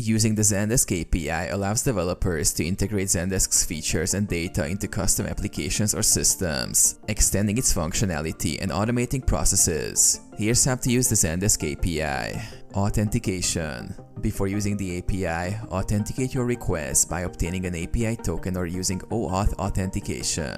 Using the Zendesk API allows developers to integrate Zendesk's features and data into custom applications or systems, extending its functionality and automating processes. Here's how to use the Zendesk API. Authentication. Before using the API, authenticate your request by obtaining an API token or using OAuth authentication.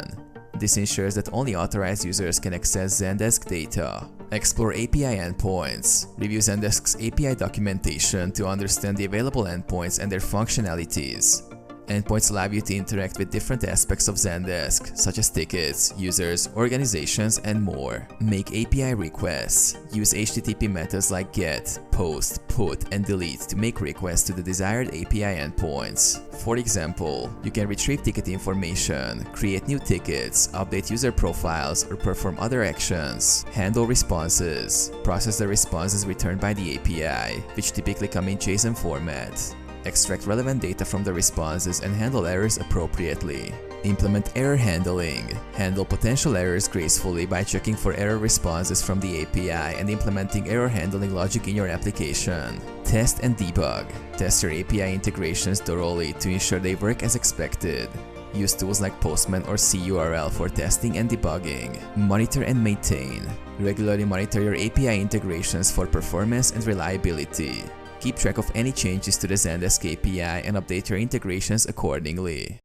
This ensures that only authorized users can access Zendesk data. Explore API endpoints. Review Zendesk's API documentation to understand the available endpoints and their functionalities. Endpoints allow you to interact with different aspects of Zendesk, such as tickets, users, organizations, and more. Make API requests. Use HTTP methods like GET, POST, PUT, and DELETE to make requests to the desired API endpoints. For example, you can retrieve ticket information, create new tickets, update user profiles, or perform other actions. Handle responses. Process the responses returned by the API, which typically come in JSON format. Extract relevant data from the responses and handle errors appropriately. Implement error handling. Handle potential errors gracefully by checking for error responses from the API and implementing error handling logic in your application. Test and debug. Test your API integrations thoroughly to ensure they work as expected. Use tools like Postman or CURL for testing and debugging. Monitor and maintain. Regularly monitor your API integrations for performance and reliability. Keep track of any changes to the Zendesk API and update your integrations accordingly.